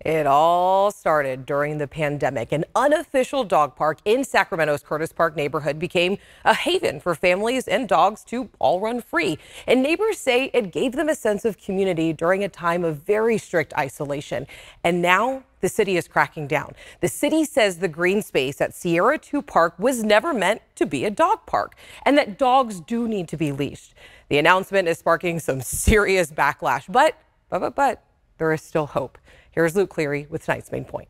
It all started during the pandemic. An unofficial dog park in Sacramento's Curtis Park neighborhood became a haven for families and dogs to all run free. And neighbors say it gave them a sense of community during a time of very strict isolation. And now the city is cracking down. The city says the green space at Sierra 2 Park was never meant to be a dog park and that dogs do need to be leashed. The announcement is sparking some serious backlash, but there is still hope. Here's Luke Cleary with tonight's main point.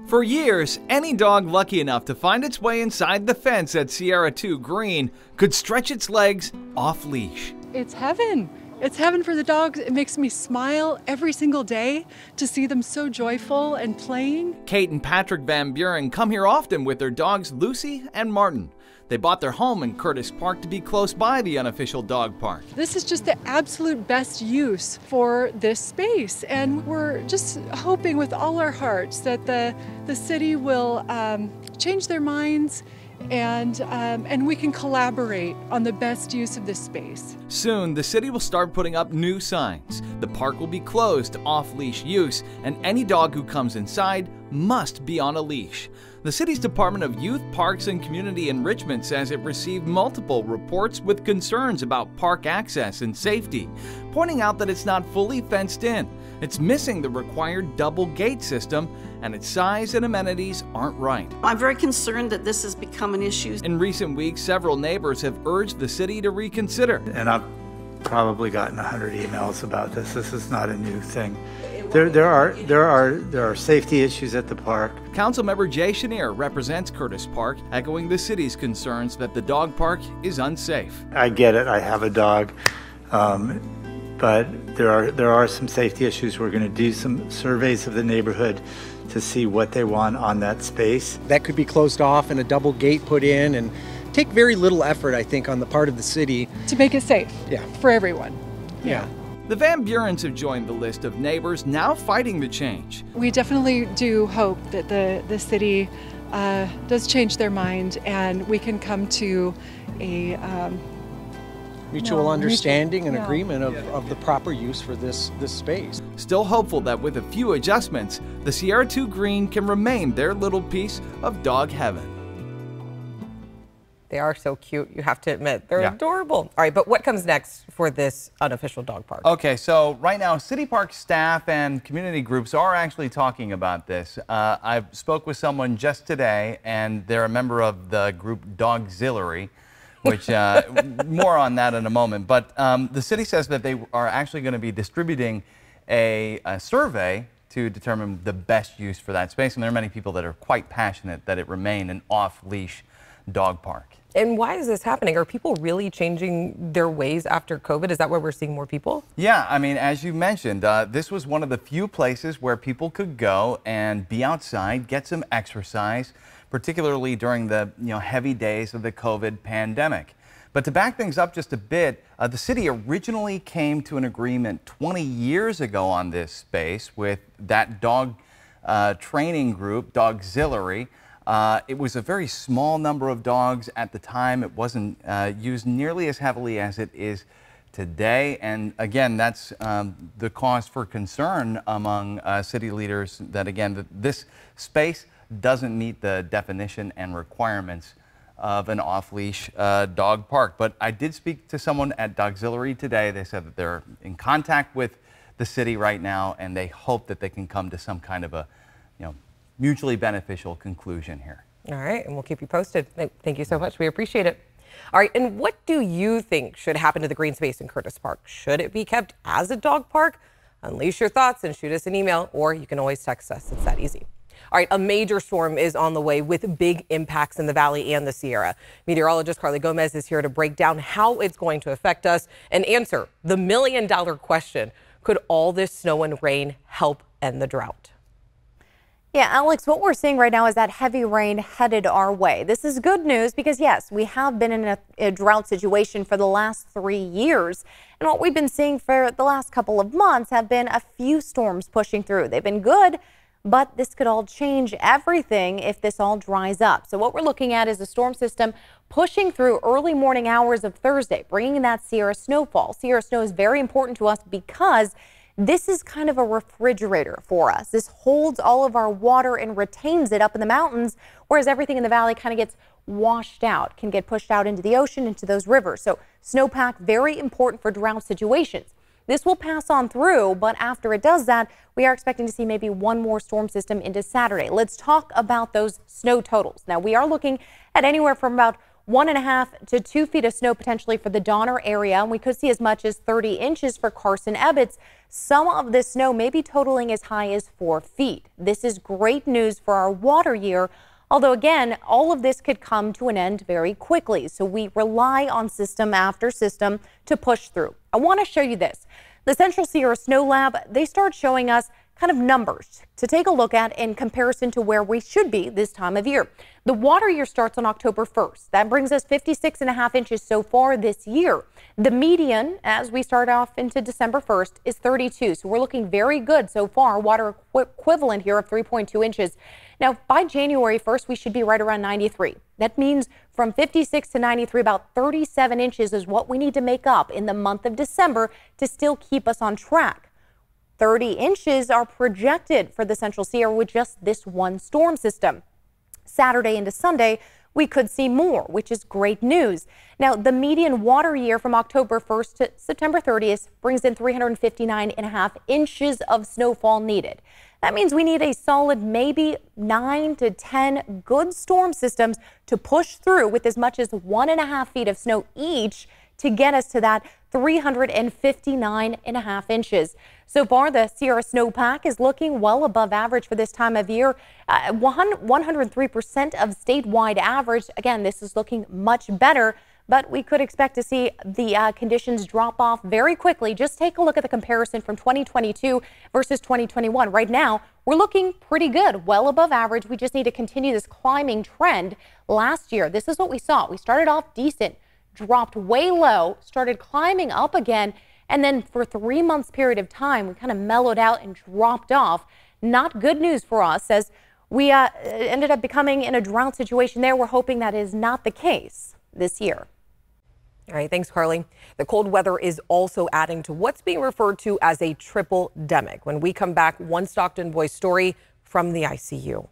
For years, any dog lucky enough to find its way inside the fence at Sierra 2 Green could stretch its legs off leash. It's heaven. It's heaven for the dogs. It makes me smile every single day to see them so joyful and playing. Kate and Patrick Van Buren come here often with their dogs Lucy and Martin. They bought their home in Curtis Park to be close by the unofficial dog park. This is just the absolute best use for this space, and we're just hoping with all our hearts that the city will change their minds and we can collaborate on the best use of this space. Soon, the city will start putting up new signs. The park will be closed to off-leash use, and any dog who comes inside must be on a leash. The city's Department of Youth, Parks, and Community Enrichment says it received multiple reports with concerns about park access and safety, pointing out that it's not fully fenced in. It's missing the required double gate system, and its size and amenities aren't right. I'm very concerned that this has become an issue. In recent weeks, several neighbors have urged the city to reconsider. And I've probably gotten 100 emails about this. This is not a new thing. There are safety issues at the park. Councilmember Jay Chenier represents Curtis Park, echoing the city's concerns that the dog park is unsafe. I get it. I have a dog, but there are some safety issues. We're going to do some surveys of the neighborhood to see what they want on that space. That could be closed off and a double gate put in, and take very little effort, I think, on the part of the city to make it safe for everyone. Yeah. The Van Burens have joined the list of neighbors now fighting the change. We definitely do hope that the city does change their mind and we can come to a mutual understanding and agreement of the proper use for this space. Still hopeful that with a few adjustments, the Sierra 2 Green can remain their little piece of dog heaven. They are so cute, you have to admit. They're adorable. All right, but what comes next for this unofficial dog park? Okay, so right now, City Park staff and community groups are actually talking about this. I spoke with someone just today, and they're a member of the group Dogzillery, which more on that in a moment. But the city says that they are actually going to be distributing a survey to determine the best use for that space. And there are many people that are quite passionate that it remain an off-leash dog park. And why is this happening? Are people really changing their ways after COVID? Is that why we're seeing more people? Yeah, I mean, as you mentioned, this was one of the few places where people could go and be outside, get some exercise, particularly during the heavy days of the COVID pandemic. But to back things up just a bit, the city originally came to an agreement 20 years ago on this space with that dog training group, Dogzillery. It was a very small number of dogs at the time. It wasn't used nearly as heavily as it is today. And again, that's the cause for concern among city leaders that, again, this space doesn't meet the definition and requirements of an off-leash dog park. But I did speak to someone at Dogzillery today. They said that they're in contact with the city right now, and they hope that they can come to some kind of a, mutually beneficial conclusion here. All right, and we'll keep you posted. Thank you so much. We appreciate it. All right, and what do you think should happen to the green space in Curtis Park? Should it be kept as a dog park? Unleash your thoughts and shoot us an email, or you can always text us. It's that easy. All right, a major storm is on the way with big impacts in the valley and the Sierra. Meteorologist Carly Gomez is here to break down how it's going to affect us and answer the million-dollar question. Could all this snow and rain help end the drought? Yeah, Alex, what we're seeing right now is that heavy rain headed our way. This is good news because, yes, we have been in a drought situation for the last 3 years. And what we've been seeing for the last couple of months have been a few storms pushing through. They've been good, but this could all change everything if this all dries up. So what we're looking at is a storm system pushing through early morning hours of Thursday, bringing that Sierra snowfall. Sierra snow is very important to us because This is kind of a refrigerator for us. This holds all of our water and retains it up in the mountains, whereas everything in the valley kind of gets washed out, can get pushed out into the ocean, into those rivers. So snowpack, very important for drought situations. This will pass on through, but after it does that, we are expecting to see maybe one more storm system into Saturday. Let's talk about those snow totals. Now, we are looking at anywhere from about 1.5 to 2 feet of snow potentially for the Donner area, and we could see as much as 30 inches for Carson Ebbets. Some of this snow may be totaling as high as 4 feet. This is great news for our water year, although again, all of this could come to an end very quickly. So we rely on system after system to push through. I want to show you this. The Central Sierra Snow Lab, they start showing us kind of numbers to take a look at in comparison to where we should be this time of year. The water year starts on October 1st. That brings us 56.5 inches so far this year. The median, as we start off into December 1st, is 32. So we're looking very good so far. Water equivalent here of 3.2 inches. Now, by January 1st, we should be right around 93. That means from 56 to 93, about 37 inches is what we need to make up in the month of December to still keep us on track. 30 inches are projected for the Central Sierra with just this one storm system. Saturday into Sunday, we could see more, which is great news. Now, the median water year from October 1st to September 30th brings in 359.5 inches of snowfall needed. That means we need a solid maybe 9 to 10 good storm systems to push through with as much as 1.5 feet of snow each to get us to that 359.5 inches. So far, the Sierra snowpack is looking well above average for this time of year. 103% of statewide average. Again, this is looking much better, but we could expect to see the conditions drop off very quickly. Just take a look at the comparison from 2022 versus 2021. Right now, we're looking pretty good, well above average. We just need to continue this climbing trend. Last year, this is what we saw. We started off decent, dropped way low, started climbing up again, and then for 3 months period of time, we kind of mellowed out and dropped off. Not good news for us, as we ended up becoming in a drought situation there. We're hoping that is not the case this year. All right, thanks, Carly. The cold weather is also adding to what's being referred to as a triple-demic. When we come back, one Stockton boy's story from the ICU.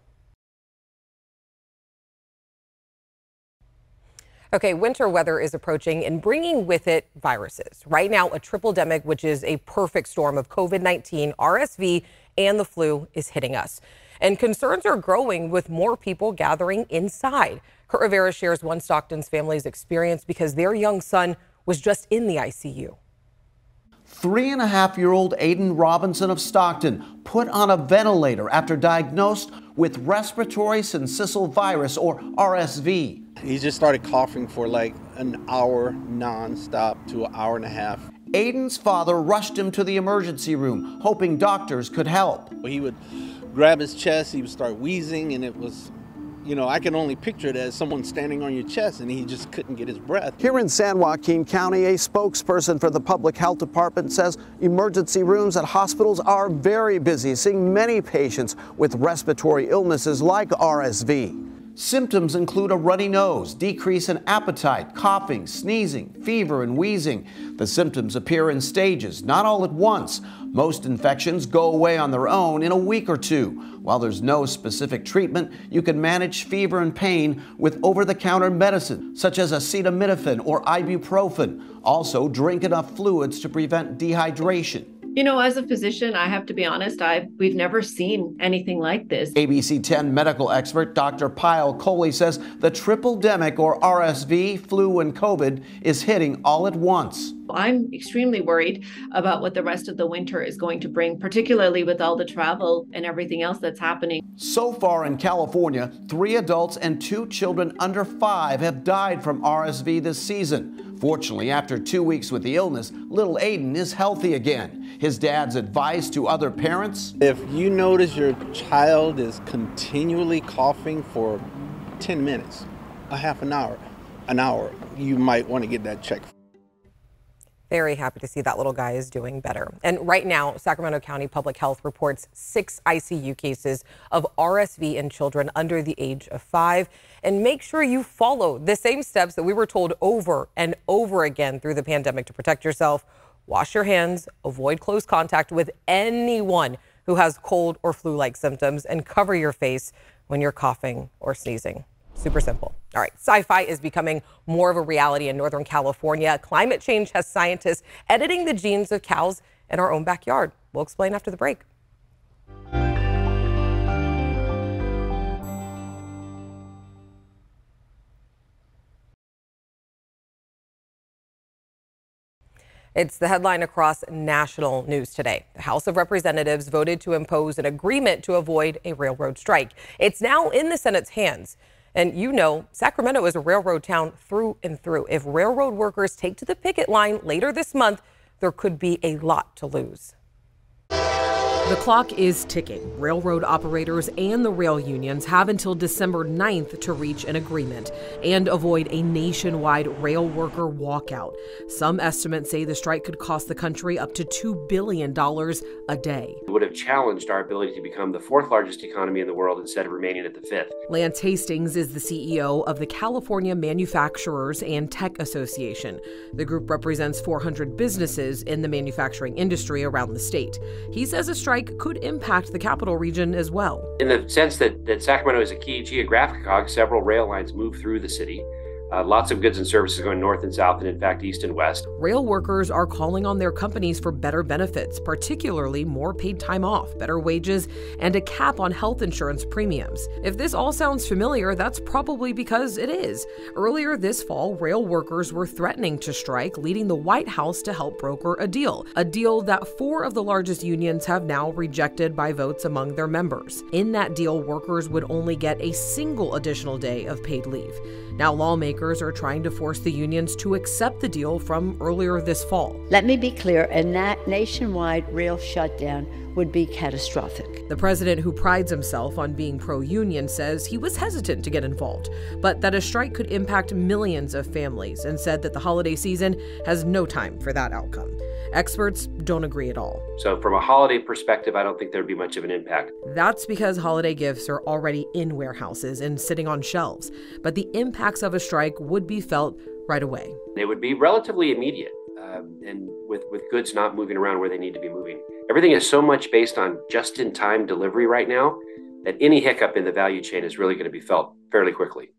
Okay, winter weather is approaching and bringing with it viruses. Right now, a triple-demic, which is a perfect storm of COVID-19, RSV, and the flu is hitting us. And concerns are growing with more people gathering inside. Kurt Rivera shares one Stockton's family's experience because their young son was just in the ICU. 3.5-year-old Aiden Robinson of Stockton put on a ventilator after diagnosed with respiratory syncytial virus, or RSV. He just started coughing for like an hour nonstop to an hour and a half. Aiden's father rushed him to the emergency room, hoping doctors could help. He would grab his chest, he would start wheezing, and it was, you know, I can only picture it as someone standing on your chest, and he just couldn't get his breath. Here in San Joaquin County, a spokesperson for the Public Health Department says emergency rooms at hospitals are very busy, seeing many patients with respiratory illnesses like RSV. Symptoms include a runny nose, decrease in appetite, coughing, sneezing, fever, and wheezing. The symptoms appear in stages, not all at once. Most infections go away on their own in a week or two. While there's no specific treatment, you can manage fever and pain with over-the-counter medicine, such as acetaminophen or ibuprofen. Also, drink enough fluids to prevent dehydration. You know, as a physician, I have to be honest, we've never seen anything like this. ABC 10 medical expert Dr. Pyle Coley says the triple-demic, or RSV, flu, and COVID, is hitting all at once. I'm extremely worried about what the rest of the winter is going to bring, particularly with all the travel and everything else that's happening. So far in California, 3 adults and 2 children under 5 have died from RSV this season. Fortunately, after 2 weeks with the illness, little Aiden is healthy again. His dad's advice to other parents: if you notice your child is continually coughing for 10 minutes, a half an hour, you might want to get that checked. Very happy to see that little guy is doing better. And right now, Sacramento County Public Health reports 6 ICU cases of RSV in children under the age of 5. And make sure you follow the same steps that we were told over and over again through the pandemic to protect yourself. Wash your hands, avoid close contact with anyone who has cold or flu-like symptoms, and cover your face when you're coughing or sneezing. Super simple. All right, sci-fi is becoming more of a reality in Northern California. Climate change has scientists editing the genes of cows in our own backyard. We'll explain after the break. It's the headline across national news today. The House of Representatives voted to impose an agreement to avoid a railroad strike. It's now in the Senate's hands. And you know, Sacramento is a railroad town through and through. If railroad workers take to the picket line later this month, there could be a lot to lose. The clock is ticking. Railroad operators and the rail unions have until December 9th to reach an agreement and avoid a nationwide rail worker walkout. Some estimates say the strike could cost the country up to $2 billion a day. It would have challenged our ability to become the fourth largest economy in the world instead of remaining at the fifth. Lance Hastings is the CEO of the California Manufacturers and Tech Association. The group represents 400 businesses in the manufacturing industry around the state. He says a strike could impact the capital region as well. In the sense that Sacramento is a key geographic cog, several rail lines move through the city. Lots of goods and services going north and south, and in fact, east and west. Rail workers are calling on their companies for better benefits, particularly more paid time off, better wages, and a cap on health insurance premiums. If this all sounds familiar, that's probably because it is. Earlier this fall, rail workers were threatening to strike, leading the White House to help broker a deal that 4 of the largest unions have now rejected by votes among their members. In that deal, workers would only get a single additional day of paid leave. Now, lawmakers are trying to force the unions to accept the deal from earlier this fall. Let me be clear, a nationwide rail shutdown would be catastrophic. The president, who prides himself on being pro-union, says he was hesitant to get involved, but that a strike could impact millions of families, and said that the holiday season has no time for that outcome. Experts don't agree at all. So from a holiday perspective, I don't think there would be much of an impact. That's because holiday gifts are already in warehouses and sitting on shelves, but the impacts of a strike would be felt right away. They would be relatively immediate, and with goods not moving around where they need to be moving. Everything is so much based on just-in-time delivery right now that any hiccup in the value chain is really going to be felt fairly quickly.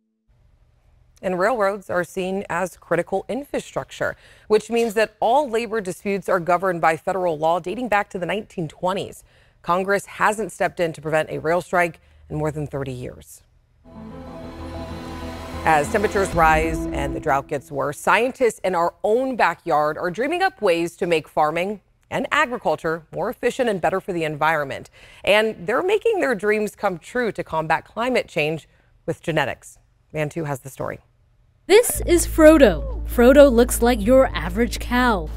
And railroads are seen as critical infrastructure, which means that all labor disputes are governed by federal law dating back to the 1920s. Congress hasn't stepped in to prevent a rail strike in more than 30 years. As temperatures rise and the drought gets worse, scientists in our own backyard are dreaming up ways to make farming and agriculture more efficient and better for the environment. And they're making their dreams come true to combat climate change with genetics. Man 2 has the story. This is Frodo. Frodo looks like your average cow,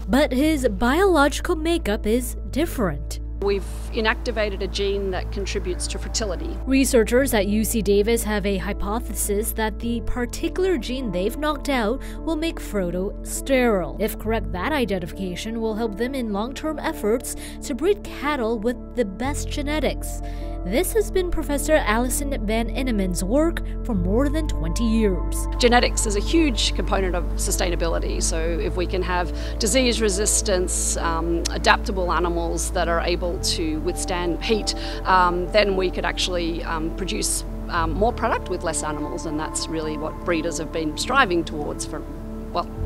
but his biological makeup is different. We've inactivated a gene that contributes to fertility. Researchers at UC Davis have a hypothesis that the particular gene they've knocked out will make Frodo sterile. If correct, that identification will help them in long-term efforts to breed cattle with the best genetics. This has been Professor Alison Van Inneman's work for more than 20 years. Genetics is a huge component of sustainability. So if we can have disease resistance, adaptable animals that are able to withstand heat, then we could actually produce more product with less animals. And that's really what breeders have been striving towards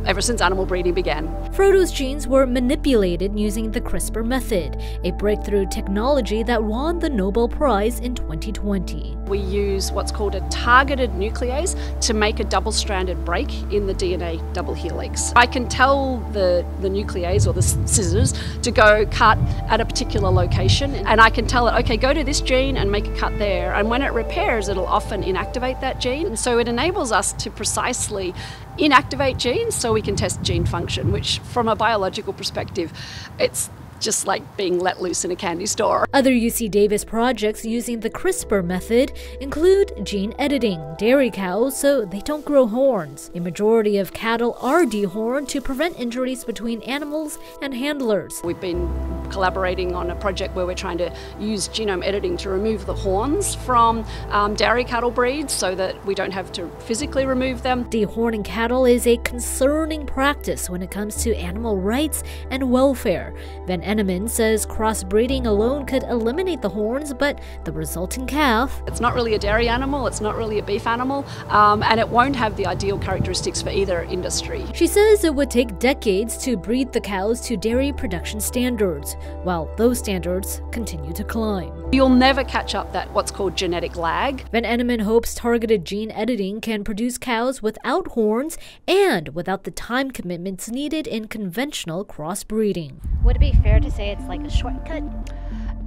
ever since animal breeding began. Frodo's genes were manipulated using the CRISPR method, a breakthrough technology that won the Nobel Prize in 2020. We use what's called a targeted nuclease to make a double-stranded break in the DNA double helix. I can tell the nuclease or the scissors to go cut at a particular location, and I can tell it, okay, go to this gene and make a cut there. And when it repairs, it'll often inactivate that gene. And so it enables us to precisely inactivate genes so we can test gene function, which from a biological perspective, it's just like being let loose in a candy store. Other UC Davis projects using the CRISPR method include gene editing dairy cows so they don't grow horns. A majority of cattle are dehorned to prevent injuries between animals and handlers. We've been collaborating on a project where we're trying to use genome editing to remove the horns from dairy cattle breeds so that we don't have to physically remove them. Dehorning cattle is a concerning practice when it comes to animal rights and welfare. Van Enneman says crossbreeding alone could eliminate the horns, but the resulting calf... It's not really a dairy animal, it's not really a beef animal, and it won't have the ideal characteristics for either industry. She says it would take decades to breed the cows to dairy production standards, while those standards continue to climb. You'll never catch up that what's called genetic lag. Van Enneman hopes targeted gene editing can produce cows without horns and without the time commitments needed in conventional crossbreeding. Would it be fair to say it's like a shortcut?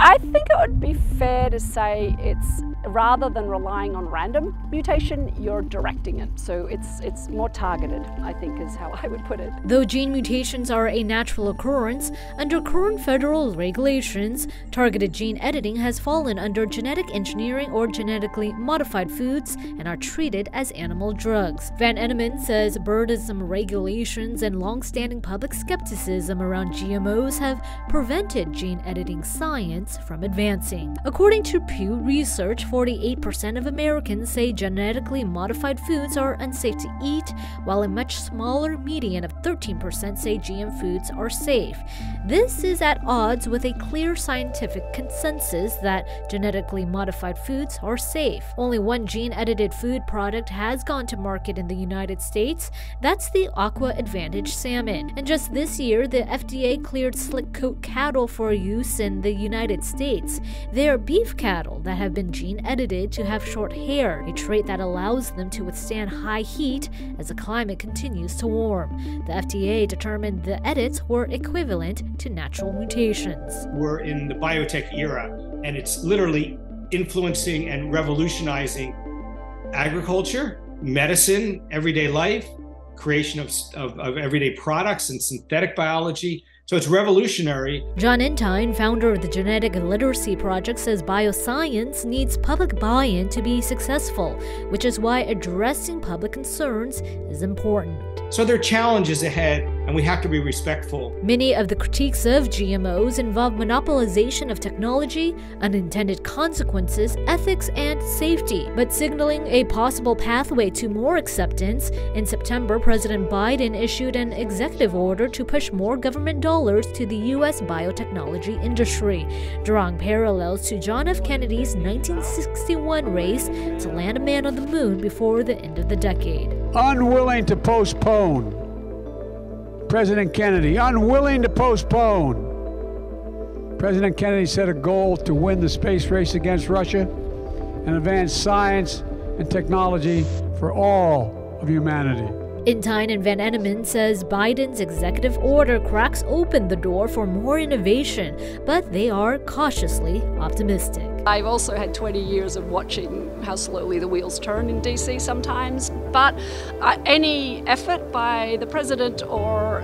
I think it would be fair to say it's, rather than relying on random mutation, you're directing it. So it's more targeted, I think is how I would put it. Though gene mutations are a natural occurrence, under current federal regulations, targeted gene editing has fallen under genetic engineering or genetically modified foods and are treated as animal drugs. Van Enneman says burdensome regulations and long-standing public skepticism around GMOs have prevented gene editing science from advancing. According to Pew Research, 48% of Americans say genetically modified foods are unsafe to eat, while a much smaller median of 13% say GM foods are safe. This is at odds with a clear scientific consensus that genetically modified foods are safe. Only one gene-edited food product has gone to market in the United States. That's the Aqua Advantage salmon. And just this year, the FDA cleared slick coat cattle for use in the United States. They are beef cattle that have been gene-edited to have short hair, a trait that allows them to withstand high heat as the climate continues to warm. The FDA determined the edits were equivalent to natural mutations. We're in the biotech era, and it's literally influencing and revolutionizing agriculture, medicine, everyday life, creation of everyday products and synthetic biology. So it's revolutionary. John Entine, founder of the Genetic Literacy Project, says bioscience needs public buy-in to be successful, which is why addressing public concerns is important. So there are challenges ahead, and we have to be respectful. Many of the critiques of GMOs involve monopolization of technology, unintended consequences, ethics, and safety. But signaling a possible pathway to more acceptance, in September, President Biden issued an executive order to push more government dollars to the U.S. biotechnology industry, drawing parallels to John F. Kennedy's 1961 race to land a man on the moon before the end of the decade. Unwilling to postpone. President Kennedy, unwilling to postpone. President Kennedy set a goal to win the space race against Russia and advance science and technology for all of humanity. Entine and Van Enneman says Biden's executive order cracks open the door for more innovation, but they are cautiously optimistic. I've also had 20 years of watching how slowly the wheels turn in DC sometimes, but any effort by the president or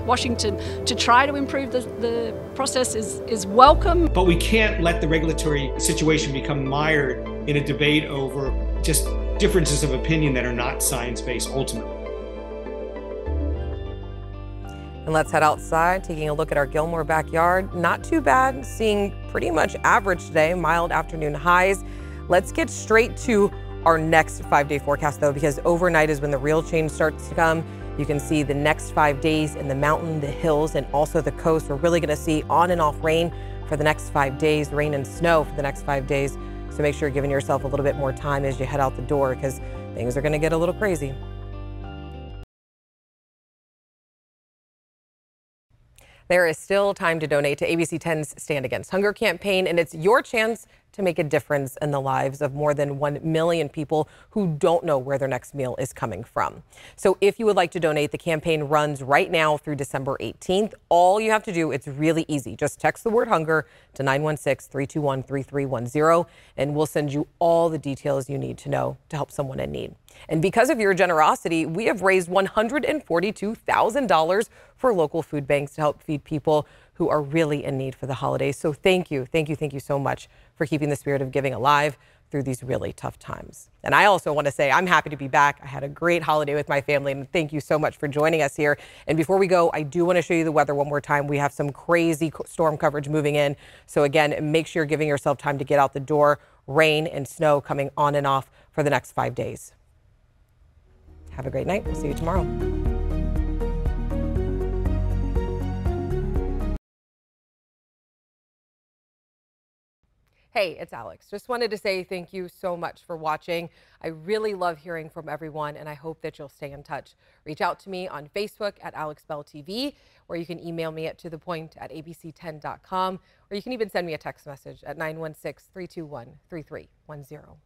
Washington to try to improve the process is welcome. But we can't let the regulatory situation become mired in a debate over just differences of opinion that are not science-based ultimately. And let's head outside, taking a look at our Gilmore backyard. Not too bad, seeing pretty much average today, mild afternoon highs. Let's get straight to our next 5-day forecast though, because overnight is when the real change starts to come. You can see the next 5 days in the mountain, the hills, and also the coast. We're really gonna see on and off rain for the next 5 days, rain and snow for the next 5 days. So make sure you're giving yourself a little bit more time as you head out the door, because things are gonna get a little crazy. There is still time to donate to ABC 10's Stand Against Hunger campaign, and it's your chance to make a difference in the lives of more than 1 million people who don't know where their next meal is coming from. So if you would like to donate, the campaign runs right now through December 18th. All you have to do, it's really easy. Just text the word hunger to 916-321-3310, and we'll send you all the details you need to know to help someone in need. And because of your generosity, we have raised $142,000 for local food banks to help feed people who are really in need for the holidays. So thank you so much for keeping the spirit of giving alive through these really tough times. And I also want to say I'm happy to be back. I had a great holiday with my family, and thank you so much for joining us here. And before we go, I do want to show you the weather one more time. We have some crazy storm coverage moving in. So again, make sure you're giving yourself time to get out the door. Rain and snow coming on and off for the next 5 days. Have a great night. We'll see you tomorrow. Hey, it's Alex. Just wanted to say thank you so much for watching. I really love hearing from everyone, and I hope that you'll stay in touch. Reach out to me on Facebook at AlexBellTV, or you can email me at tothepoint@abc10.com, or you can even send me a text message at 916-321-3310.